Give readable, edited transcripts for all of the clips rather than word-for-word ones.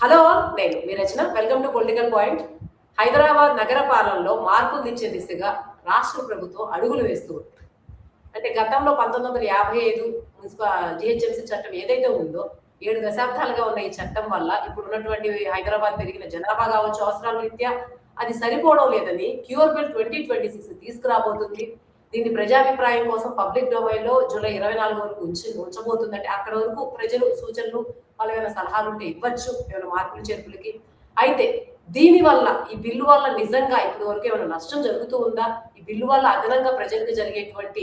Hello, నేను మీ Rachana. Welcome to political point. Hyderabad నగర పాలనలో మార్పులు తెచ్చే దిశగా రాష్ట్ర ప్రభుత్వం అడుగులు వేస్తూ ఉంది. అంటే గతంలో 1955 జిహెచ్ఎంసీ చట్టం ఏదైతే ఉందో 7 దశాబ్దాలుగా ఉన్న ఈ చట్టం వల్ల ఇప్పుడు ఉన్నటువంటి హైదరాబాద్ పెరిగిన జనాభా కావచ్చు, అవసరాల రీత్యా అది సరిపోవడం లేదని క్యూర్ బిల్ 2026 తీసుకురాబోతుంది. దీన్ని ప్రజాభిప్రాయం కోసం పబ్లిక్ డొమైన్ లో జూలై 24 వరకు ఉంచబోతుందంటే అక్కడ వరకు ప్రజలు సూచనలు, వాళ్ళు ఏమైనా సలహాలు ఉంటే ఇవ్వచ్చు, ఏమైనా మార్పులు చేర్పులకి. అయితే దీని వల్ల, ఈ బిల్లు వల్ల నిజంగా ఇప్పటి వరకు ఏమైనా నష్టం జరుగుతూ ఉందా? ఈ బిల్లు వల్ల అదనంగా ప్రజలకు జరిగేటువంటి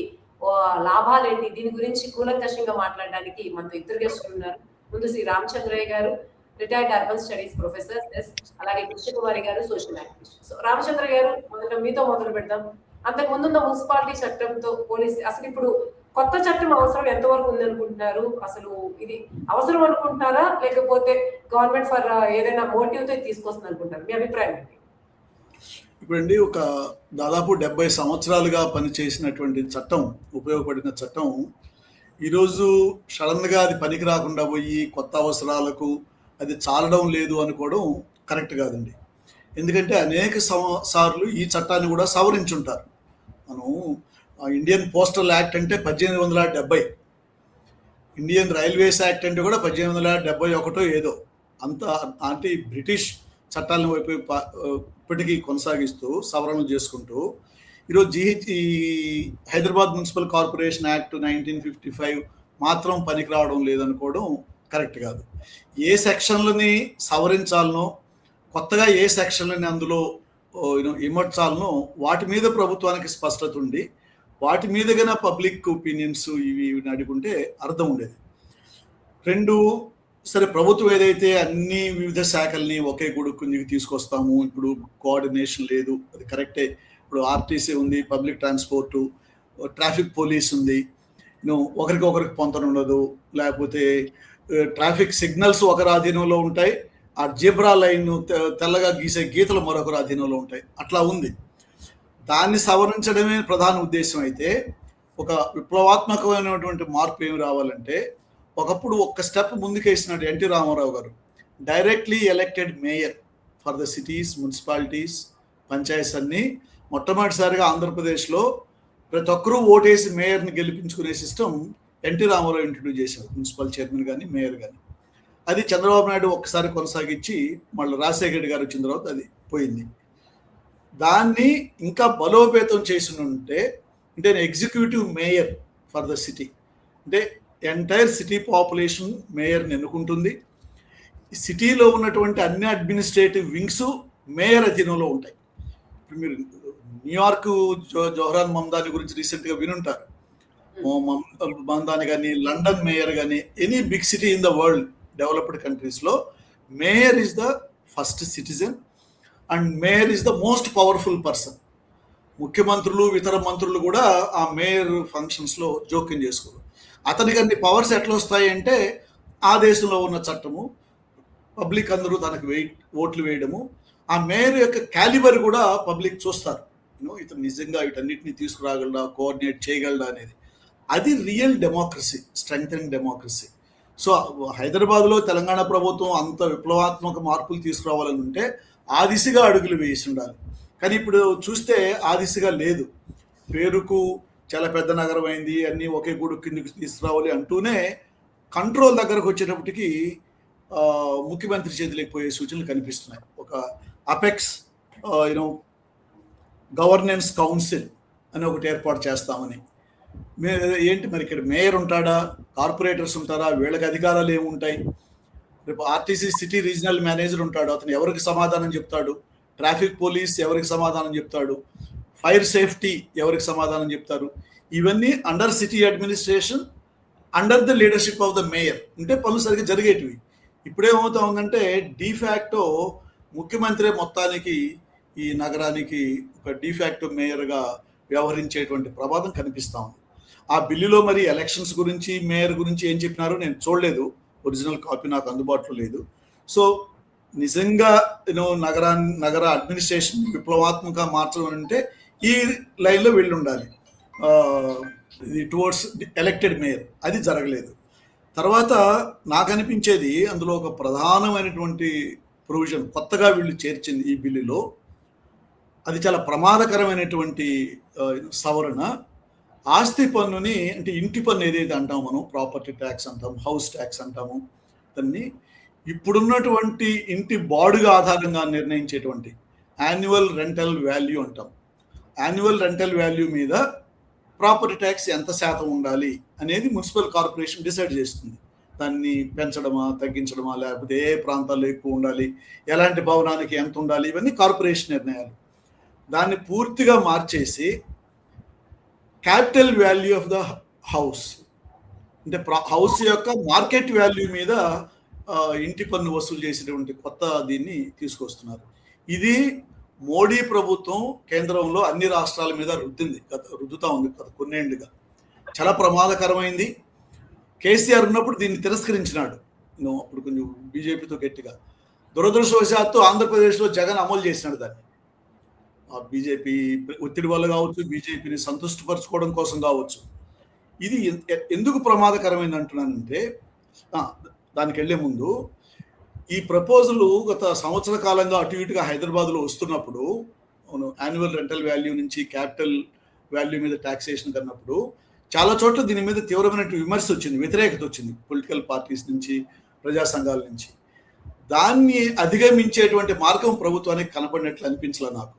లాభాలేంటి? దీని గురించి కూలంకషంగా మాట్లాడడానికి మనతో ఇద్దరు గెస్టులు ఉన్నారు. ముందు శ్రీ రామచంద్రయ్య గారు, రిటైర్డ్ అర్బన్ స్టడీస్ ప్రొఫెసర్, అలాగే కృష్ణకుమారి గారు, సోషల్ యాక్టివిస్ట్. సో రామచంద్ర గారు, మీతో మొదలు పెడదాం. అంతకు ముందున్న మున్సిపాలిటీ చట్టంతో పోలీస్ అసలు ఇప్పుడు కొత్త చట్టం అవసరం ఎంతవరకు ఉంది అనుకుంటున్నారు? అసలు ఇది అవసరం అనుకుంటున్నారా, లేకపోతే గవర్నమెంట్ ఫర్ ఏదైనా మోటివ్ తో తీసుకొస్తుంది అనుకుంటారు? మీ అభిప్రాయం ఏంటి? ఇప్పుడండి ఒక దాదాపు 70 సంవత్సరాలుగా పనిచేసినటువంటి చట్టం, ఉపయోగపడిన చట్టం ఈరోజు సడన్గా అది పనికి రాకుండా పోయి కొత్త అవసరాలకు అది చాలడం లేదు అనుకోవడం కరెక్ట్ కాదండి. ఎందుకంటే అనేక సార్లు ఈ చట్టాన్ని కూడా సవరించుంటారు. మనం ఇండియన్ పోస్టల్ యాక్ట్ అంటే 1870, ఇండియన్ రైల్వేస్ యాక్ట్ అంటే కూడా 1871 ఏదో. అంత అంటే బ్రిటిష్ చట్టాలను వైపు ఇప్పటికీ కొనసాగిస్తూ సవరణలు చేసుకుంటూ ఈరోజు ఈ హైదరాబాద్ మున్సిపల్ కార్పొరేషన్ యాక్ట్ 1955 మాత్రం పనికి రావడం లేదనుకోవడం కరెక్ట్ కాదు. ఏ సెక్షన్లని సవరించాలనో, కొత్తగా ఏ సెక్షన్లని అందులో ఇమర్చాలనో వాటి మీద ప్రభుత్వానికి స్పష్టత ఉండి వాటి మీదగా పబ్లిక్ ఒపీనియన్స్ ఇవి అడుగుంటే అర్థం ఉండేది. రెండు, సరే ప్రభుత్వం ఏదైతే అన్ని వివిధ శాఖల్ని ఒకే గుడుకు తీసుకొస్తాము, ఇప్పుడు కోఆర్డినేషన్ లేదు, అది కరెక్టే. ఇప్పుడు ఆర్టీసీ ఉంది, పబ్లిక్ ట్రాన్స్పోర్టు, ట్రాఫిక్ పోలీస్ ఉంది, ఒకరికి పొంతన ఉండదు. లేకపోతే ట్రాఫిక్ సిగ్నల్స్ ఒకరి ఆధీనంలో ఉంటాయి, ఆ జీబ్రా లైన్ తెల్లగా గీసే గీతలు మరొకరు అధీనంలో ఉంటాయి. అట్లా ఉంది. దాన్ని సవరించడమే ప్రధాన ఉద్దేశం. అయితే ఒక విప్లవాత్మకమైనటువంటి మార్పు ఏమి రావాలంటే, ఒకప్పుడు ఒక్క స్టెప్ ముందుకేసినాడు ఎన్టీ రామారావు గారు. Directly elected mayor for the cities, municipalities, panchayats అన్నీ మొట్టమొదటిసారిగా ఆంధ్రప్రదేశ్లో ప్రతి ఒక్కరూ ఓటేసి మేయర్ని గెలిపించుకునే సిస్టమ్ ఎన్టీ రామారావు ఇంట్రడ్యూస్ చేశారు. మున్సిపల్ చైర్మన్ కానీ మేయర్ కానీ. అది చంద్రబాబు నాయుడు ఒక్కసారి కొనసాగించి మళ్ళీ రాజశేఖర్ గారు వచ్చిన తర్వాత అది పోయింది. దాన్ని ఇంకా బలోపేతం చేసి ఉంటే, అంటే executive mayor for the city, అంటే ఎంటైర్ సిటీ పాపులేషన్ మేయర్ని ఎన్నుకుంటుంది. సిటీలో ఉన్నటువంటి అన్ని అడ్మినిస్ట్రేటివ్ వింగ్స్ మేయర్ అధీనంలో ఉంటాయి. ఇప్పుడు మీరు న్యూయార్క్ జోహ్రాన్ మమ్దాని గురించి రీసెంట్గా వినుంటారు. మమ్దాని కానీ, లండన్ మేయర్ కానీ, any big city in the world, developed కంట్రీస్లో mayor is the first citizen and mayor is the most powerful person. ముఖ్యమంత్రులు, ఇతర మంత్రులు కూడా ఆ మేయర్ ఫంక్షన్స్లో జోక్యం చేసుకోరు. అతనికి అన్ని పవర్స్ ఎట్లా వస్తాయి అంటే, ఆ దేశంలో ఉన్న చట్టము, పబ్లిక్ అందరూ తనకు ఓట్లు వేయడము, ఆ మేయర్ యొక్క క్యాలిబర్ కూడా పబ్లిక్ చూస్తారు. ఇతను నిజంగా వీటన్నిటిని తీసుకురాగలడా, కోఆర్డినేట్ చేయగలడా అనేది. అది real democracy, strength and democracy. So హైదరాబాద్లో తెలంగాణ ప్రభుత్వం అంత విప్లవాత్మక మార్పులు తీసుకురావాలని ఉంటే ఆ దిశగా అడుగులు వేసి ఉండాలి. కానీ ఇప్పుడు చూస్తే ఆ దిశగా లేదు. పేరుకు చాలా పెద్ద నగరం అయింది, అన్నీ ఒకే గూడు కిందకి తీసుకురావాలి అంటూనే కంట్రోల్ దగ్గరకు వచ్చేటప్పటికి ముఖ్యమంత్రి చేతిలోకి పోయే సూచనలు కనిపిస్తున్నాయి. ఒక అపెక్స్ గవర్నెన్స్ కౌన్సిల్ అని ఒకటి ఏర్పాటు చేస్తామని. ఏంటి మరి, ఇక్కడ మేయర్ ఉంటాడా, కార్పొరేటర్స్ ఉంటారా, వీళ్ళకి అధికారాలు ఏముంటాయి? రేపు ఆర్టీసీ సిటీ రీజనల్ మేనేజర్ ఉంటాడు, అతను ఎవరికి సమాధానం చెప్తాడు? ట్రాఫిక్ పోలీస్ ఎవరికి సమాధానం చెప్తాడు? ఫైర్ సేఫ్టీ ఎవరికి సమాధానం చెప్తారు? ఇవన్నీ under city administration, under the leadership of the mayor ఉంటే పనులు సరిగ్గా జరిగేటివి. ఇప్పుడేమవుతా ఉందంటే డిఫాక్టో ముఖ్యమంత్రి మొత్తానికి ఈ నగరానికి ఒక డిఫాక్టో మేయర్గా వ్యవహరించేటువంటి ప్రమాదం కనిపిస్తూ ఉంది. ఆ బిల్లులో మరి ఎలక్షన్స్ గురించి, మేయర్ గురించి ఏం చెప్పినారో నేను చూడలేదు, ఒరిజినల్ కాపీ నాకు అందుబాటులో లేదు. సో నిజంగా నగర అడ్మినిస్ట్రేషన్ విప్లవాత్మకంగా మార్చడం అంటే ఈ లైన్లో వెళ్ళి ఉండాలి, ఇది టువర్డ్స్ ఎలక్టెడ్ మేయర్. అది జరగలేదు. తర్వాత నాకు అనిపించేది అందులో ఒక ప్రధానమైనటువంటి ప్రొవిజన్ కొత్తగా వీళ్ళు చేర్చింది ఈ బిల్లులో, అది చాలా ప్రమాదకరమైనటువంటి సవరణ. ఆస్తి పన్నుని, అంటే ఇంటి పన్ను ఏదైతే అంటాము మనం, ప్రాపర్టీ ట్యాక్స్ అంటాము, హౌస్ ట్యాక్స్ అంటాము, దాన్ని ఇప్పుడున్నటువంటి ఇంటి బాడుగ ఆధారంగా నిర్ణయించేటువంటి యాన్యువల్ రెంటల్ వాల్యూ అంటాం. యాన్యువల్ రెంటల్ వాల్యూ మీద ప్రాపర్టీ ట్యాక్స్ ఎంత శాతం ఉండాలి అనేది మున్సిపల్ కార్పొరేషన్ డిసైడ్ చేస్తుంది. దాన్ని పెంచడమా, తగ్గించడమా, లేకపోతే ఏ ప్రాంతాల్లో ఎక్కువ ఉండాలి, ఎలాంటి భవనానికి ఎంత ఉండాలి, ఇవన్నీ కార్పొరేషన్ నిర్ణయాలు. దాన్ని పూర్తిగా మార్చేసి capital value of the house, అంటే హౌస్ యొక్క మార్కెట్ వాల్యూ మీద ఇంటి పన్ను వసూలు చేసేటువంటి కొత్త దీన్ని తీసుకొస్తున్నారు. ఇది మోడీ ప్రభుత్వం కేంద్రంలో అన్ని రాష్ట్రాల మీద రుద్దుతా ఉంది గత కొన్నేళ్లుగా. చాలా ప్రమాదకరమైంది. కేసీఆర్ ఉన్నప్పుడు దీన్ని తిరస్కరించినాడు, అప్పుడు కొంచెం బీజేపీతో గట్టిగా. దురదృష్టవశాత్తు ఆంధ్రప్రదేశ్లో జగన్ అమలు చేసినాడు దాన్ని. బీజేపీ ఒత్తిడి వల్ల కావచ్చు, బీజేపీని సంతృష్టిపరచుకోవడం కోసం కావచ్చు. ఇది ఎందుకు ప్రమాదకరమైంది అంటున్నానంటే, దానికి వెళ్లే ముందు ఈ ప్రపోజల్ గత సంవత్సర కాలంగా అటు ఇటుగా హైదరాబాద్లో వస్తున్నప్పుడు, యాన్యువల్ రెంటల్ వాల్యూ నుంచి క్యాపిటల్ వాల్యూ మీద ట్యాక్సేషన్ కన్నప్పుడు చాలా చోట్ల దీని మీద తీవ్రమైన విమర్శ వచ్చింది, వ్యతిరేకత వచ్చింది, పొలిటికల్ పార్టీస్ నుంచి, ప్రజా సంఘాల నుంచి. దాన్ని అధిగమించేటువంటి మార్గం ప్రభుత్వానికి కనపడినట్లు అనిపించలే నాకు.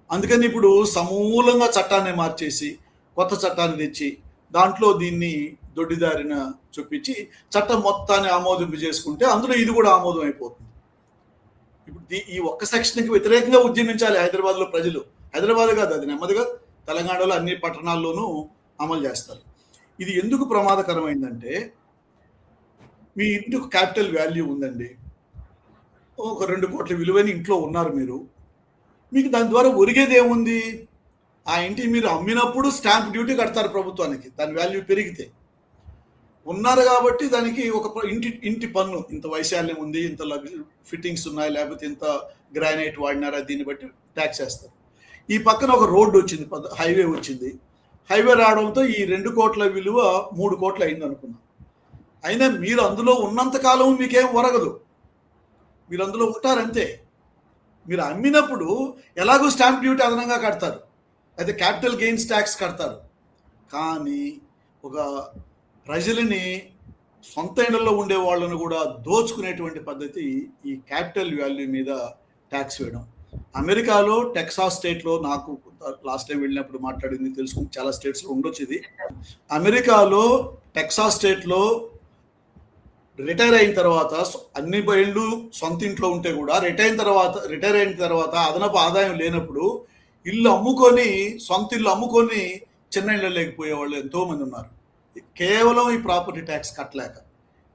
అందుకని ఇప్పుడు సమూలంగా చట్టాన్ని మార్చేసి కొత్త చట్టాన్ని తెచ్చి దాంట్లో దీన్ని దొడ్డిదారిన చూపించి చట్టం మొత్తాన్ని ఆమోదింపు చేసుకుంటే అందులో ఇది కూడా ఆమోదం అయిపోతుంది. ఇప్పుడు ఈ ఒక్క సెక్షన్కి వ్యతిరేకంగా ఉద్యమించాలి హైదరాబాద్లో ప్రజలు. హైదరాబాద్ కాదు, అది నెమ్మదిగా తెలంగాణలో అన్ని పట్టణాల్లోనూ అమలు చేస్తారు. ఇది ఎందుకు ప్రమాదకరమైందంటే, మీ ఇంటికి క్యాపిటల్ వాల్యూ ఉందండి, ఒక 2 కోట్ల విలువైన ఇంట్లో ఉన్నారు మీరు, మీకు దాని ద్వారా ఒరిగేది ఏముంది? ఆ ఇంటిని మీరు అమ్మినప్పుడు స్టాంప్ డ్యూటీ కడతారు ప్రభుత్వానికి, దాని వాల్యూ పెరిగితే. ఉన్నారు కాబట్టి దానికి ఒక ఇంటి పన్ను, ఇంత వైశాల్యం ఉంది, ఇంత ఫిట్టింగ్స్ ఉన్నాయి, లేకపోతే ఇంత గ్రానైట్ వాడినారా, దీన్ని బట్టి ట్యాక్స్ వేస్తారు. ఈ పక్కన ఒక రోడ్డు వచ్చింది, హైవే వచ్చింది. హైవే రావడంతో ఈ 2 కోట్ల విలువ 3 కోట్లు అయింది అనుకున్నాం. అయినా మీరు అందులో ఉన్నంతకాలం మీకేం ఒరగదు, మీరు అందులో ఉంటారంతే. మీరు అమ్మినప్పుడు ఎలాగో స్టాంప్ డ్యూటీ అదనంగా కడతారు, అయితే క్యాపిటల్ గెయిన్స్ ట్యాక్స్ కడతారు. కానీ ఒక ప్రజలని, సొంత ఇళ్లలో ఉండే వాళ్ళను కూడా దోచుకునేటువంటి పద్ధతి ఈ క్యాపిటల్ వాల్యూ మీద ట్యాక్స్ వేయడం. అమెరికాలో టెక్సాస్ స్టేట్లో, నాకు లాస్ట్ టైం వెళ్ళినప్పుడు మాట్లాడింది తెలుసుకుని, చాలా స్టేట్స్లో ఉండొచ్చు ఇది. అమెరికాలో టెక్సాస్ స్టేట్లో రిటైర్ అయిన తర్వాత, అన్ని ఇళ్ళు సొంత ఇంట్లో ఉంటే కూడా రిటైర్ అయిన తర్వాత అదనపు ఆదాయం లేనప్పుడు ఇల్లు అమ్ముకొని, సొంత ఇల్లు అమ్ముకొని చిన్న ఇళ్ళు లేకపోయే వాళ్ళు ఎంతోమంది ఉన్నారు, కేవలం ఈ ప్రాపర్టీ ట్యాక్స్ కట్టలేక.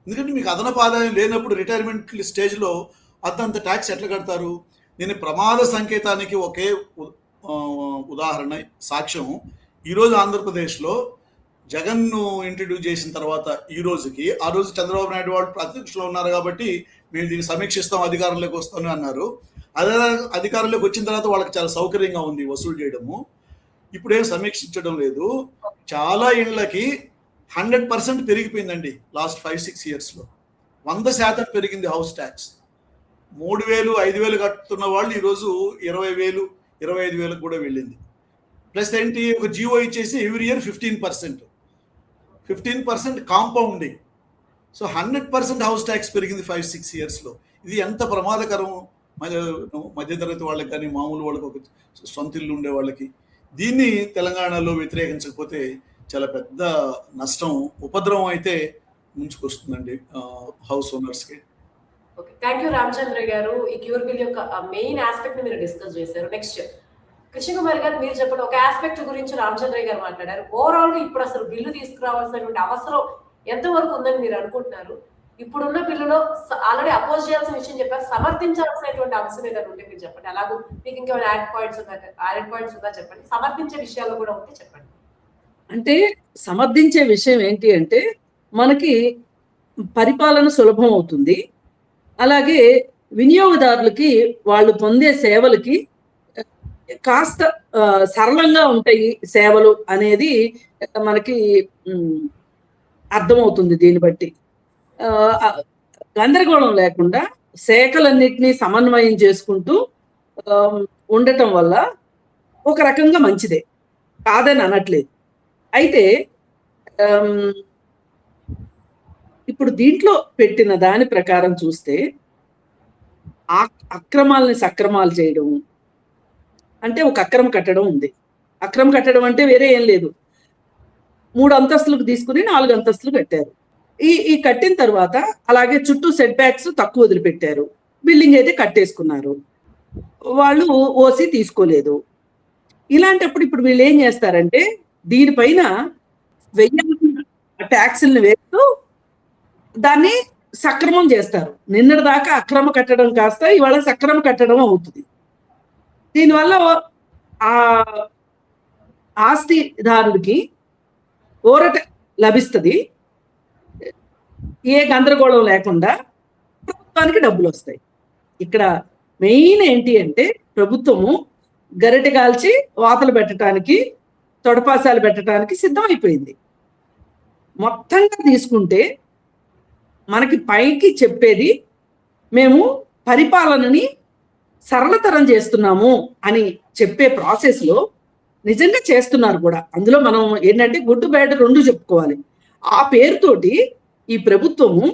ఎందుకంటే మీకు అదనపు ఆదాయం లేనప్పుడు రిటైర్మెంట్ స్టేజ్లో అంతంత ట్యాక్స్ ఎట్లా కడతారు? దీని ప్రమాద సంకేతానికి ఒకే ఉదాహరణ, సాక్ష్యం. ఈరోజు ఆంధ్రప్రదేశ్లో జగన్ను ఇంట్రడ్యూస్ చేసిన తర్వాత ఈ రోజుకి, ఆ రోజు చంద్రబాబు నాయుడు వాళ్ళు ప్రతిపక్షంలో ఉన్నారు కాబట్టి మేము దీన్ని సమీక్షిస్తాం, అధికారంలోకి వస్తామని అన్నారు. అదే అధికారంలోకి వచ్చిన తర్వాత వాళ్ళకి చాలా సౌకర్యంగా ఉంది వసూలు చేయడము. ఇప్పుడేం సమీక్షించడం లేదు. చాలా ఇళ్ళకి 100% పెరిగిపోయిందండి లాస్ట్ 5-6 ఇయర్స్లో. 100% పెరిగింది హౌస్ ట్యాక్స్. 3,000, 5,000 కట్టుతున్న వాళ్ళు ఈరోజు 20,000, 25,000 కూడా వెళ్ళింది. ప్లస్ ఏంటి, ఒక జియో ఇచ్చేసి every year 15% compounding. So 100% house tax పెరిగింది 5-6 ఇయర్స్లో. ఇది ఎంత ప్రమాదకరం మధ్యతరగతి వాళ్ళకి కానీ, మామూలు వాళ్ళకి, ఒక సొంత ఇల్లు ఉండే వాళ్ళకి. దీన్ని తెలంగాణలో వ్యతిరేకించకపోతే చాలా పెద్ద నష్టం, ఉపద్రవం అయితే ముంచుకొస్తుందండి హౌస్ ఓనర్స్కి. Okay, thank you Ramachandra garu. ఈ క్యూర్ బిల్ యొక్క మెయిన్ ఆస్పెక్ట్ ని మీరు డిస్కస్ చేశారు. నెక్స్ట్ కృష్ణ కుమార్ గారు, మీరు చెప్పండి. ఒక ఆస్పెక్ట్ గురించి రామచంద్రయ్య గారు మాట్లాడారు. ఓవరాల్ గా ఇప్పుడు అసలు బిల్లు తీసుకురావాల్సినటువంటి అవసరం ఎంతవరకు ఉందని మీరు అనుకుంటున్నారు? ఇప్పుడున్న బిల్లులో ఆల్రెడీ అపోజ్ చేయాల్సిన విషయం చెప్పారు, సమర్థించాల్సినటువంటి అంశం ఏదైనా ఉంటే మీరు చెప్పండి. అలాగే మీకు ఇంకా యాడ్ పాయింట్స్ ఉందా చెప్పండి. సమర్థించే విషయాలు కూడా ఉంటే చెప్పండి. అంటే సమర్థించే విషయం ఏంటి అంటే, మనకి పరిపాలన సులభం అవుతుంది, అలాగే వినియోగదారులకి వాళ్ళు పొందే సేవలకి కాస్త సరళంగా ఉంటాయి సేవలు అనేది మనకి అర్థమవుతుంది దీన్ని బట్టి. ఆ, ఆ, గందరగోళం లేకుండా శాఖలన్నిటినీ సమన్వయం చేసుకుంటూ ఆ, ఉండటం వల్ల ఒక రకంగా మంచిదే, కాదని అనట్లేదు. అయితే ఆమ్, ఇప్పుడు దీంట్లో పెట్టిన దాని ప్రకారం చూస్తే అక్రమాలని సక్రమాలు చేయడం అంటే ఒక అక్రమ కట్టడం ఉంది. అక్రమ కట్టడం అంటే వేరే ఏం లేదు, 3 అంతస్తులకు తీసుకుని 4 అంతస్తులు కట్టారు. ఈ కట్టిన తర్వాత అలాగే చుట్టూ సెట్ బ్యాక్స్ తక్కువ వదిలిపెట్టారు, బిల్డింగ్ అయితే కట్టేసుకున్నారు, వాళ్ళు ఓసీ తీసుకోలేదు. ఇలాంటప్పుడు ఇప్పుడు వీళ్ళు ఏం చేస్తారంటే దీనిపైన వెయ్యాల్సిన ట్యాక్సులను వేస్తూ దాన్ని సక్రమం చేస్తారు. నిన్నటి దాకా అక్రమ కట్టడం కాస్త ఇవాళ సక్రమ కట్టడం అవుతుంది. దీనివల్ల ఆ ఆస్తిదారుడికి ఊరట లభిస్తుంది, ఏ గందరగోళం లేకుండా ప్రభుత్వానికి డబ్బులు వస్తాయి. ఇక్కడ మెయిన్ ఏంటి అంటే ప్రభుత్వము గరిటె కాల్చి వాతలు పెట్టడానికి, తొడపాసాలు పెట్టడానికి సిద్ధమైపోయింది. మొత్తంగా తీసుకుంటే మనకి పైకి చెప్పేది మేము పరిపాలనని సరళతరం చేస్తున్నాము అని చెప్పే ప్రాసెస్లో నిజంగా చేస్తున్నారు కూడా. అందులో మనం ఏంటంటే గుడ్ బ్యాడ్ రెండు చెప్పుకోవాలి. ఆ పేరుతోటి ఈ ప్రభుత్వము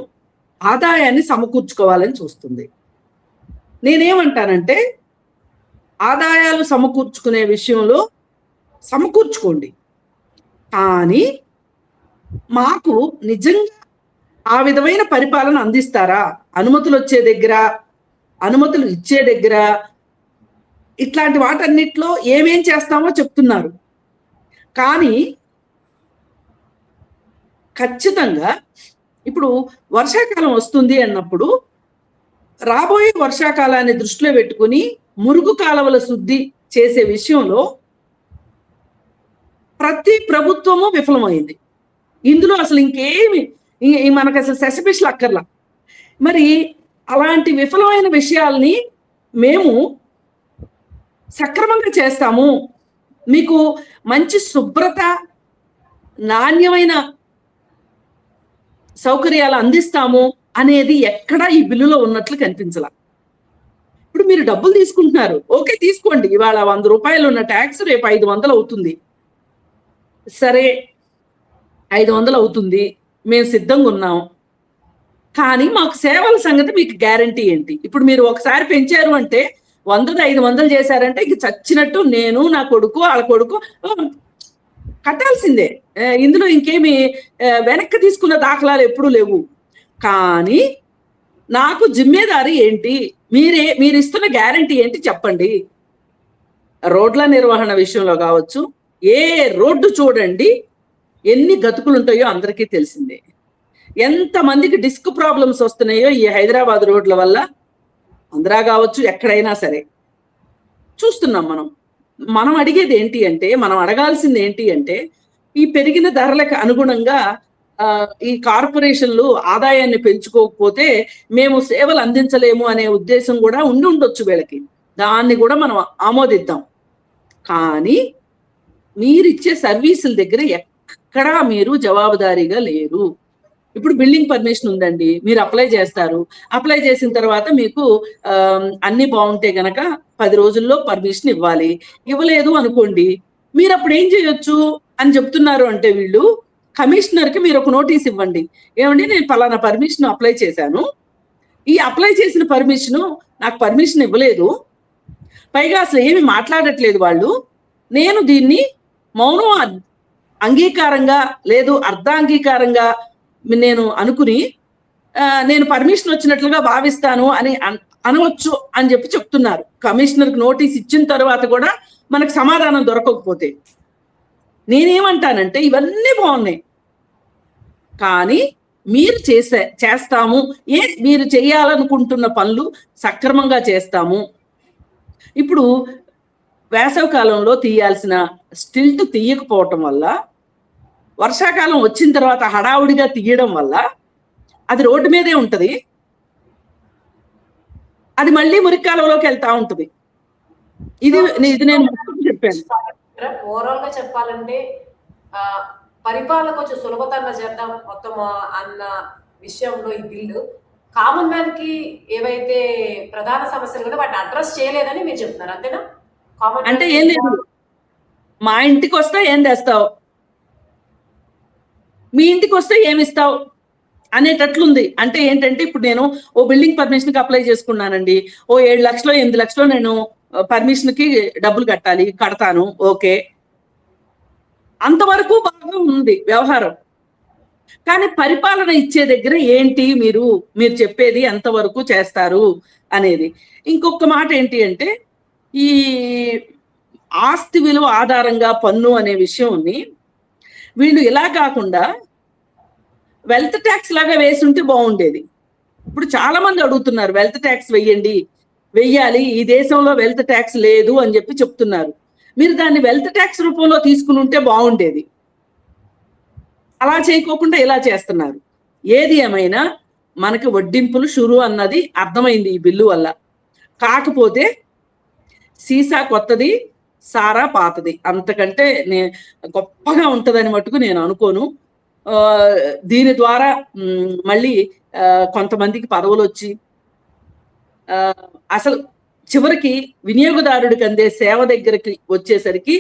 ఆదాయాన్ని సమకూర్చుకోవాలని చూస్తుంది. నేనేమంటానంటే ఆదాయాలు సమకూర్చుకునే విషయంలో సమకూర్చుకోండి, కానీ మాకు నిజంగా ఆ విధమైన పరిపాలన అందిస్తారా? అనుమతులు వచ్చే దగ్గర, అనుమతులు ఇచ్చే దగ్గర, ఇట్లాంటి వాటన్నిటిలో ఏమేం చేస్తామో చెప్తున్నారు. కానీ ఖచ్చితంగా ఇప్పుడు వర్షాకాలం వస్తుంది అన్నప్పుడు రాబోయే వర్షాకాలాన్ని దృష్టిలో పెట్టుకుని మురుగు కాలువల శుద్ధి చేసే విషయంలో ప్రతి ప్రభుత్వము విఫలమైంది. ఇందులో అసలు ఇంకేమి మనకు అసలు సెసపిషలు అక్కర్లా. మరి అలాంటి విఫలమైన విషయాల్ని మేము సక్రమంగా చేస్తాము, మీకు మంచి శుభ్రత, నాణ్యమైన సౌకర్యాలు అందిస్తాము అనేది ఎక్కడా ఈ బిల్లులో ఉన్నట్లు కనిపించాల. ఇప్పుడు మీరు డబ్బులు తీసుకుంటున్నారు, ఓకే తీసుకోండి, ఇవాళ 100 రూపాయలు ఉన్న ట్యాక్స్ రేపు 500 అవుతుంది, సరే 500 అవుతుంది, మేము సిద్ధంగా ఉన్నాం. కానీ మాకు సేవల సంగతి మీకు గ్యారంటీ ఏంటి? ఇప్పుడు మీరు ఒకసారి పెంచారు అంటే 100ది 500 చేశారంటే ఇంక చచ్చినట్టు నేను, నా కొడుకు, వాళ్ళ కొడుకు కట్టాల్సిందే. ఇందులో ఇంకేమి వెనక్కి తీసుకున్న దాఖలాలు ఎప్పుడూ లేవు. కానీ నాకు జిమ్మేదారీ ఏంటి? మీరు ఇస్తున్న గ్యారంటీ ఏంటి చెప్పండి. రోడ్ల నిర్వహణ విషయంలో కావచ్చు, ఏ రోడ్డు చూడండి ఎన్ని గతుకులు ఉంటాయో అందరికీ తెలిసిందే. ఎంతమందికి డిస్క్ ప్రాబ్లమ్స్ వస్తున్నాయో ఈ హైదరాబాద్ రోడ్ల వల్ల, ఆంధ్రా కావచ్చు, ఎక్కడైనా సరే చూస్తున్నాం. మనం అడిగేది ఏంటి అంటే, మనం అడగాల్సింది ఏంటి అంటే, ఈ పెరిగిన ధరలకు అనుగుణంగా ఈ కార్పొరేషన్లు ఆదాయాన్ని పెంచుకోకపోతే మేము సేవలు అందించలేము అనే ఉద్దేశం కూడా ఉండొచ్చు వీళ్ళకి. దాన్ని కూడా మనం ఆమోదిద్దాం. కానీ మీరిచ్చే సర్వీసుల దగ్గర ఎక్కడా మీరు జవాబుదారీగా లేరు. ఇప్పుడు బిల్డింగ్ పర్మిషన్ ఉందండి, మీరు అప్లై చేస్తారు, అప్లై చేసిన తర్వాత మీకు అన్ని బాగుంటే గనక 10 రోజుల్లో పర్మిషన్ ఇవ్వాలి. ఇవ్వలేదు అనుకోండి, మీరు అప్పుడు ఏం చేయొచ్చు అని చెప్తున్నారు అంటే వీళ్ళు, కమిషనర్కి మీరు ఒక నోటీస్ ఇవ్వండి, ఏమండి నేను పలానా పర్మిషన్ అప్లై చేశాను, ఈ అప్లై చేసిన పర్మిషన్ నాకు పర్మిషన్ ఇవ్వలేదు, పైగా అసలు ఏమి మాట్లాడట్లేదు వాళ్ళు, నేను దీన్ని మౌనం అంగీకారంగా లేదు అర్ధాంగీకారంగా నేను అనుకుని నేను పర్మిషన్ వచ్చినట్లుగా భావిస్తాను అని అనవచ్చు అని చెప్తున్నారు. కమిషనర్కి నోటీస్ ఇచ్చిన తర్వాత కూడా మనకు సమాధానం దొరకకపోతే నేనేమంటానంటే ఇవన్నీ బాగున్నాయి, కానీ మీరు చేస్తాము, మీరు చేయాలనుకుంటున్న పనులు సక్రమంగా చేస్తాము. ఇప్పుడు వేసవి కాలంలో తీయాల్సిన స్టిల్ట్ తీయకపోవటం వల్ల, వర్షాకాలం వచ్చిన తర్వాత హడావుడిగా తీయడం వల్ల అది రోడ్డు మీదే ఉంటది, అది మళ్ళీ మురికాలంలోకి వెళ్తా ఉంటది. ఇది నేను చెప్పాను. ఓవరాల్ గా చెప్పాలంటే పరిపాలన కొంచెం సులభతరంగా చేద్దాం మొత్తం అన్న విషయంలో ఈ బిల్లు కామన్ మ్యాన్ కి ఏవైతే ప్రధాన సమస్యలు కూడా వాటిని అడ్రస్ చేయలేదని మీరు చెప్తున్నారు, అంతేనా? కామన్ అంటే ఏం లేదు, మా ఇంటికి వస్తే ఏం తెస్తావు, మీ ఇంటికి వస్తే ఏమిస్తావు అనేటట్లుంది. అంటే ఏంటంటే ఇప్పుడు నేను ఓ బిల్డింగ్ పర్మిషన్ కి అప్లై చేసుకున్నానండి, ఓ 7 లక్షలు 8 లక్షలు నేను పర్మిషన్ కి డబ్బులు కట్టాలి, కడతాను, ఓకే, అంతవరకు బాగా ఉంది వ్యవహారం. కానీ పరిపాలన ఇచ్చే దగ్గర ఏంటి మీరు చెప్పేది ఎంతవరకు చేస్తారు అనేది. ఇంకొక మాట ఏంటి అంటే, ఈ ఆస్తి విలువ ఆధారంగా పన్ను అనే విషయంని వీళ్ళు ఇలా కాకుండా వెల్త్ ట్యాక్స్ లాగా వేసుంటే బాగుండేది. ఇప్పుడు చాలా మంది అడుగుతున్నారు వెల్త్ ట్యాక్స్ వెయ్యాలి, ఈ దేశంలో వెల్త్ ట్యాక్స్ లేదు అని చెప్తున్నారు. మీరు దాన్ని వెల్త్ ట్యాక్స్ రూపంలో తీసుకుని ఉంటే బాగుండేది. అలా చేయకోకుండా ఇలా చేస్తున్నారు. ఏది ఏమైనా మనకి వడ్డింపులు షురు అన్నది అర్థమైంది ఈ బిల్లు వల్ల. కాకపోతే సీసా కొత్తది, సారా పాతది, అంతకంటే గొప్పగా ఉంటదని మటుకు నేను అనుకోను. దీని ద్వారా మళ్ళీ కొంతమందికి పదవులు వచ్చి అసలు చివరికి వినియోగదారుడికి అందే సేవ దగ్గరికి వచ్చేసరికి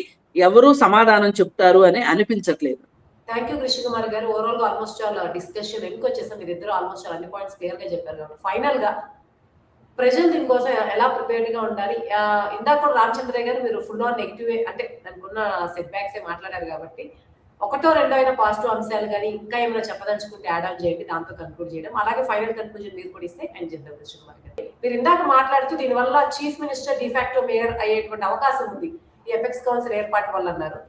ఎవరు సమాధానం చెప్తారు అని అనిపించట్లేదు. థ్యాంక్ యూ కృష్ణ కుమార్ గారు. ఓవరాల్ గా ఆల్మోస్ట్ చాలా డిస్కషన్ వచ్చేసాం. మీరు ఇద్దరు ఆల్మోస్ట్ అన్ని పాయింట్స్ క్లియర్ గా చెప్పారు కాబట్టి ఫైనల్ గా ప్రజలు దీనికోసం ఎలా ప్రిపేర్డ్ గా ఉండాలి. ఇందాక కూడా రామచంద్రయ్య గారు మీరు ఫుల్ ఆన్ నెగిటివ్ అంటే దానికున్న సెట్ బ్యాక్స్ మాట్లాడారు కాబట్టి ఒకటో రెండో అయినా పాజిటివ్ అంశాలు కానీ ఇంకా ఏమైనా చెప్పదలుచుకుంటే యాడ్ ఆన్ చేయండి, దాంతో కన్క్లూడ్ చేయడం. అలాగే ఫైనల్ కన్క్లూజన్ మీరు కూడా ఇస్తే ఎండ్ చేద్దాం కృష్ణ కుమార్ గారు. మీరు ఇందాక మాట్లాడుతూ దీనివల్ల చీఫ్ మినిస్టర్ డిఫాక్టో మేయర్ అయ్యేటువంటి అవకాశం ఉంది ఈ ఎపెక్స్ కౌన్సిల్ ఏర్పాటు వల్ల అన్నారు.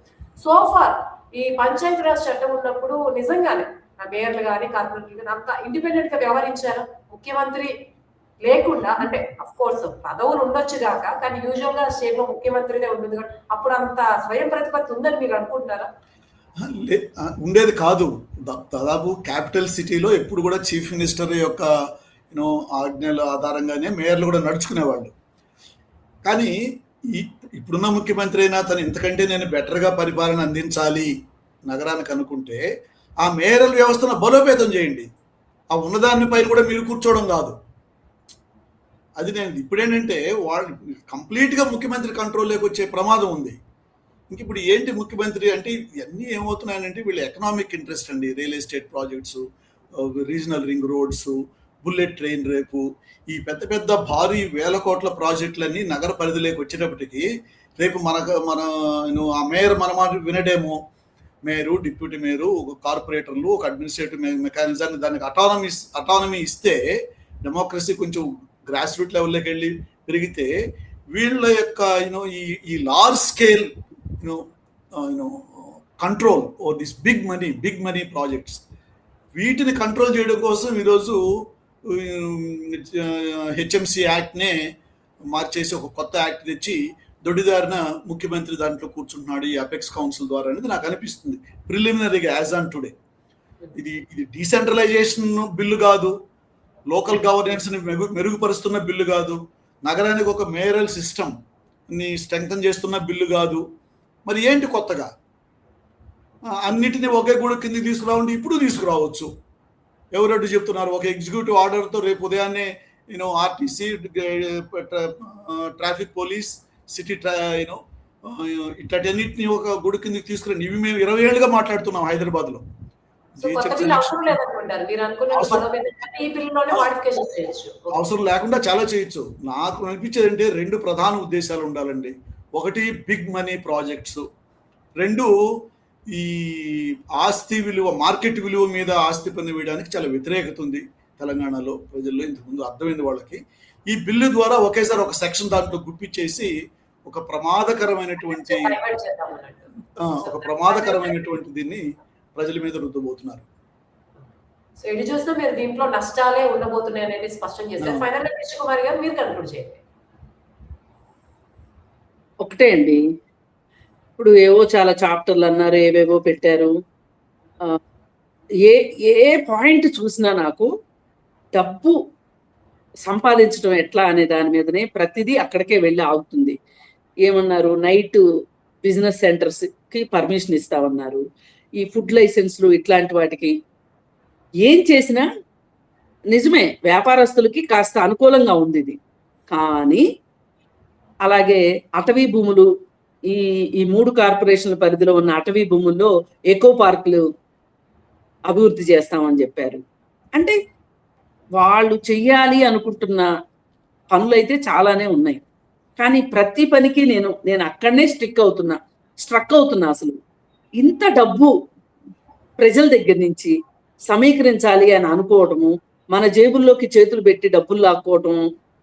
సోఫార్ ఈ పంచాయతీరాజ్ చట్టం ఉన్నప్పుడు నిజంగానే ఆ మేయర్లు కానీ కార్పొరేటర్లు కానీ అంత ఇండిపెండెంట్ గా వ్యవహరించారు. ముఖ్యమంత్రి లేకుండా, అంటే అఫ్ కోర్స్ పదవులు ఉండొచ్చు కాక, కానీ యూజువల్ గా స్టేట్ లో ముఖ్యమంత్రినే ఉంటుంది కాబట్టి అప్పుడు అంత స్వయం ప్రతిపత్తి ఉందని మీరు అనుకుంటారా? ఉండేది కాదు. దాదాపు క్యాపిటల్ సిటీలో ఎప్పుడు కూడా చీఫ్ మినిస్టర్ యొక్క ఆజ్ఞల ఆధారంగానే మేయర్లు కూడా నడుచుకునేవాళ్ళు. కానీ ఇప్పుడున్న ముఖ్యమంత్రి అయినా తను ఇంతకంటే నేను బెటర్గా పరిపాలన అందించాలి నగరానికి అనుకుంటే ఆ మేయరల్ వ్యవస్థను బలోపేతం చేయండి. ఆ ఉన్నదాన్ని పైన కూడా మీరు కూర్చోవడం కాదు. అది నేను ఇప్పుడేంటంటే వాళ్ళు కంప్లీట్గా ముఖ్యమంత్రి కంట్రోల్లోకి వచ్చే ప్రమాదం ఉంది. ఇంక ఇప్పుడు ఏంటి ముఖ్యమంత్రి అంటే ఇవన్నీ ఏమవుతున్నాయంటే వీళ్ళు ఎకనామిక్ ఇంట్రెస్ట్ అండి, real estate projects, regional ring roads, bullet train, రేపు ఈ పెద్ద పెద్ద భారీ వేల కోట్ల ప్రాజెక్టులన్నీ నగర పరిధిలోకి వచ్చేటప్పటికి రేపు మన ఆ మేయర్ మన మాట వినడేమో. మేయరు, డిప్యూటీ మేయరు, ఒక కార్పొరేటర్లు, ఒక అడ్మినిస్ట్రేటివ్ మెకానిజాన్ని దానికి అటానమీ ఇస్తే డెమోక్రసీ కొంచెం గ్రాస్ రూట్ లెవెల్లోకి వెళ్ళి పెరిగితే వీళ్ళ యొక్క ఈ large scale control of this big money projects, వీటిని కంట్రోల్ చేయడం కోసం ఈరోజు హెచ్ఎంసి యాక్ట్నే మార్చేసి ఒక కొత్త యాక్ట్ తెచ్చి దొడ్డిదారిన ముఖ్యమంత్రి దాంట్లో కూర్చుంటున్నాడు ఈ అపెక్స్ కౌన్సిల్ ద్వారా అనేది నాకు అనిపిస్తుంది ప్రిలిమినరీగా యాజ్ ఆన్ టుడే. ఇది డీసెంట్రలైజేషన్ బిల్లు కాదు, లోకల్ గవర్నెన్స్ని మెరుగుపరుస్తున్న బిల్లు కాదు, నగరానికి ఒక మేయరల్ సిస్టమ్ని స్ట్రెంగ్తన్ చేస్తున్న బిల్లు కాదు. మరి ఏంటి కొత్తగా? అన్నిటినీ ఒకే గూడ కిందకి తీసుకురావండి, ఇప్పుడు తీసుకురావచ్చు. ఎవరెడ్డి చెప్తున్నారు ఒక ఎగ్జిక్యూటివ్ ఆర్డర్తో రేపు ఉదయాన్నే ఆర్టీసీ, ట్రాఫిక్ పోలీస్, సిటీ ఇట్లాంటిన్నింటినీ ఒక గుడి కిందకి తీసుకురండి. ఇవి మేము 20 ఏళ్ళుగా మాట్లాడుతున్నాం హైదరాబాద్లో. అవసరం లేకుండా చాలా చేయొచ్చు. నాకు అనిపించేది అంటే 2 ప్రధాన ఉద్దేశాలు ఉండాలండి. ఒకటి బిగ్ మనీ ప్రాజెక్ట్స్, 2 ఈ ఆస్తి విలువ, మార్కెట్ విలువ మీద ఆస్తి పన్ను వేయడానికి చాలా వ్యతిరేకత ఉంది తెలంగాణలో ప్రజల్లో. ఇంతకుముందు అర్థమైంది వాళ్ళకి. ఈ బిల్లు ద్వారా ఒకేసారి ఒక సెక్షన్ దాంట్లో గుప్పిచ్చేసి ఒక ప్రమాదకరమైనటువంటి దీన్ని ప్రజల మీద రుద్దబోతున్నారు. సో ఎటు చూసినా మీరు దీంట్లో నష్టాలే ఉండబోతున్నాయి అనేది స్పష్టం చేశారు. ఫైనల్ గా కృష్ణ కుమార్ గారు మీరు కన్క్లూడ్ చేయండి. ఒకటే అండి, ఇప్పుడు ఏవో చాలా చాప్టర్లు అన్నారు, ఏవేవో పెట్టారు. ఏ పాయింట్ చూసినా నాకు డబ్బు సంపాదించడం ఎట్లా అనే దాని మీదనే ప్రతిదీ అక్కడికే వెళ్ళి ఆగుతుంది. ఏమన్నారు, నైట్ బిజినెస్ సెంటర్స్ కి పర్మిషన్ ఇస్తామన్నారు, ఈ ఫుడ్ లైసెన్స్లు ఇట్లాంటి వాటికి ఏం చేసినా నిజమే, వ్యాపారస్తులకి కాస్త అనుకూలంగా ఉంది ఇది. కానీ అలాగే అటవీ భూములు, ఈ ఈ 3 కార్పొరేషన్ల పరిధిలో ఉన్న అటవీ భూముల్లో ఎకో పార్కులు అభివృద్ధి చేస్తామని చెప్పారు. అంటే వాళ్ళు చెయ్యాలి అనుకుంటున్న పనులైతే చాలానే ఉన్నాయి. కానీ ప్రతి పనికి నేను అక్కడనే స్ట్రక్ అవుతున్నా. అసలు ఇంత డబ్బు ప్రజల దగ్గర నుంచి సమీకరించాలి అని అనుకోవటము, మన జేబుల్లోకి చేతులు పెట్టి డబ్బులు లాక్కోవటం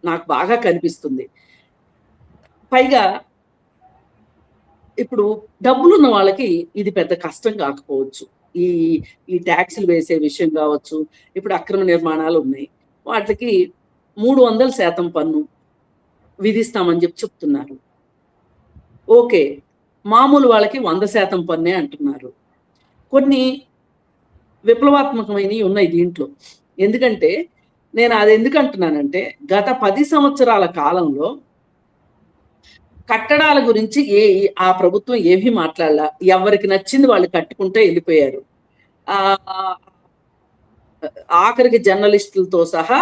నాకు బాగా కనిపిస్తుంది. పైగా ఇప్పుడు డబ్బులున్న వాళ్ళకి ఇది పెద్ద కష్టం కాకపోవచ్చు. ఈ ఈ ట్యాక్సులు వేసే విషయం కావచ్చు, ఇప్పుడు అక్రమ నిర్మాణాలు ఉన్నాయి, వాటికి 300% పన్ను విధిస్తామని చెప్తున్నారు. ఓకే, మామూలు వాళ్ళకి 100% పన్నే అంటున్నారు. కొన్ని విప్లవాత్మకమైనవి ఉన్నాయి దీంట్లో. ఎందుకంటే నేను అది ఎందుకు అంటున్నానంటే, గత 10 సంవత్సరాల కాలంలో కట్టడాల గురించి ఆ ప్రభుత్వం ఏమీ మాట్లాడలా. ఎవరికి నచ్చింది వాళ్ళు కట్టుకుంటే వెళ్ళిపోయారు. ఆఖరికి జర్నలిస్టులతో సహా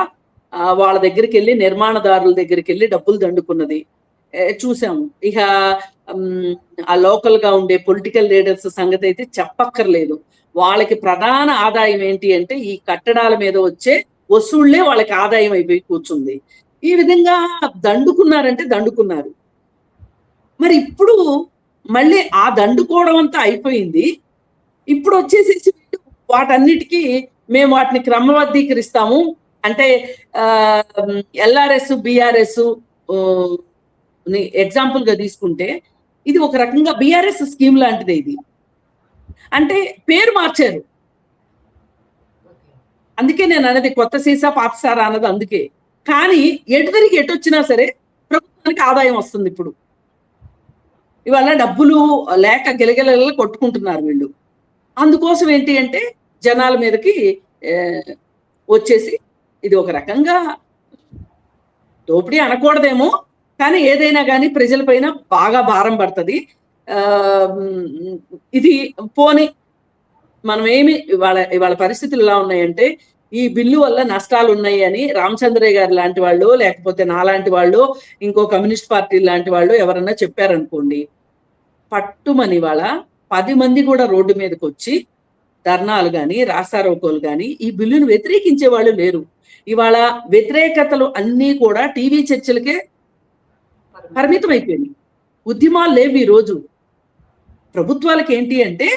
వాళ్ళ దగ్గరికి వెళ్ళి, నిర్మాణదారుల దగ్గరికి వెళ్ళి డబ్బులు దండుకున్నది చూసాము. ఇక ఆ లోకల్ గా ఉండే పొలిటికల్ లీడర్స్ సంగతి అయితే చెప్పక్కర్లేదు. వాళ్ళకి ప్రధాన ఆదాయం ఏంటి అంటే ఈ కట్టడాల మీద వచ్చే వసూళ్లే వాళ్ళకి ఆదాయం అయిపోయి కూర్చుంది. ఈ విధంగా దండుకున్నారు. మరి ఇప్పుడు మళ్ళీ ఆ దండుకోవడం అంతా అయిపోయింది. ఇప్పుడు వచ్చేసేసి వాటన్నిటికీ మేము వాటిని క్రమబద్ధీకరిస్తాము అంటే LRS, BRS ఎగ్జాంపుల్ గా తీసుకుంటే ఇది ఒక రకంగా BRS స్కీమ్ లాంటిదే. ఇది అంటే పేరు మార్చారు. అందుకే నేను అన్నది కొత్త సీసా పాత సారా అన్నది అందుకే. కానీ ఎటు వచ్చినా సరే ప్రభుత్వానికి ఆదాయం వస్తుంది. ఇప్పుడు ఇవాళ డబ్బులు లేక గిలగిల కొట్టుకుంటున్నారు వీళ్ళు. అందుకోసం ఏంటి అంటే జనాల మీదకి వచ్చేసి ఇది ఒక రకంగా దోపిడీ అనకూడదేమో, కానీ ఏదైనా కానీ ప్రజలపైన బాగా భారం పడుతుంది. ఇది పోని మనం ఇవాళ పరిస్థితులు ఎలా ఉన్నాయంటే, ఈ బిల్లు వల్ల నష్టాలు ఉన్నాయి అని రామచంద్రయ్య గారు లాంటి వాళ్ళు, లేకపోతే నాలాంటి వాళ్ళు, ఇంకో కమ్యూనిస్ట్ పార్టీ లాంటి వాళ్ళు ఎవరన్నా చెప్పారనుకోండి, పట్టుమని వాళ్ళ 10 మంది కూడా రోడ్డు మీదకి వచ్చి ధర్నాలు కానీ రాస్తారోకోలు కానీ ఈ బిల్లును వ్యతిరేకించే వాళ్ళు లేరు. ఇవాళ వ్యతిరేకతలు అన్నీ కూడా టీవీ చర్చలకే పరిమితం అయిపోయింది. ఉద్యమాలు లేవు ఈ రోజు. ప్రభుత్వాలకి ఏంటి అంటే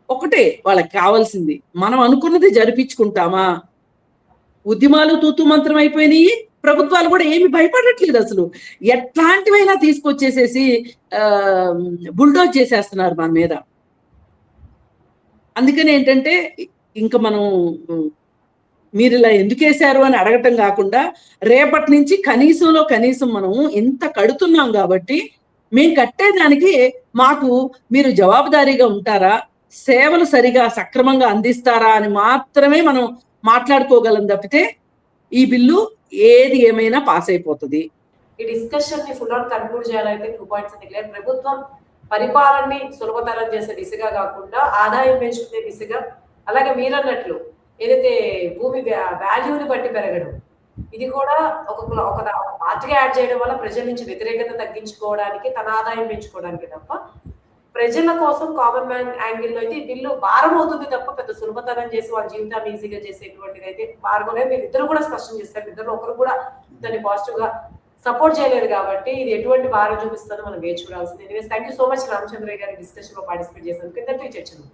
ఒకటే వాళ్ళకి కావాల్సింది, మనం అనుకున్నది జరిపించుకుంటామా. ఉద్యమాలు తూతు మంత్రం అయిపోయినాయి. ప్రభుత్వాలు కూడా ఏమి భయపడట్లేదు. అసలు ఎట్లాంటివైనా తీసుకొచ్చేసేసి బుల్డోజ్ చేసేస్తున్నారు మన మీద. అందుకని ఏంటంటే ఇంకా మనం మీరు ఇలా ఎందుకు వేశారు అని అడగటం కాకుండా, రేపటి నుంచి కనీసం మనం ఇంత కడుతున్నాం కాబట్టి మేము కట్టేదానికి మాకు మీరు జవాబుదారీగా ఉంటారా, సేవలు సరిగా సక్రమంగా అందిస్తారా అని మాత్రమే మనం మాట్లాడుకోగలం తప్పితే ఈ బిల్లు ఏది ఏమైనా పాస్ అయిపోతుంది. ఈ డిస్కషన్ ని ఫుల్ ఆన్ కన్క్లూడ్ చేయాలంటే 2 పాయింట్స్ క్లియర్. ప్రభుత్వం పరిపాలనని సులభతరం చేసే దిశగా కాకుండా ఆదాయం పెంచుకునే దిశగా, అలాగే మీరన్నట్లు ఏదైతే భూమి వాల్యూని బట్టి పెరగడం, ఇది కూడా ఒక పార్టీగా యాడ్ చేయడం వల్ల ప్రజల నుంచి వ్యతిరేకత తగ్గించుకోవడానికి, తన ఆదాయం పెంచుకోవడానికి తప్ప ప్రజల కోసం కామన్ మ్యాన్ యాంగిల్లో అయితే ఈ బిల్లు భారం అవుతుంది తప్ప పెద్ద సులభతరం చేసి వాళ్ళ జీవితాన్ని ఈజీగా చేసేటువంటిది అయితే మార్గంలో మీరు ఇద్దరు కూడా స్పష్టం చేస్తారు. ఇద్దరు ఒకరు కూడా దాన్ని పాజిటివ్ గా సపోర్ట్ చేయలేదు కాబట్టి ఇది ఎటువంటి భారం చూపిస్తుందో మనం వేచి చూడాల్సింది. Thank you so much Ramachandraiah గారి డిస్కషన్ లో పార్టిసిపేట్ చేసినందుకు. చర్చలు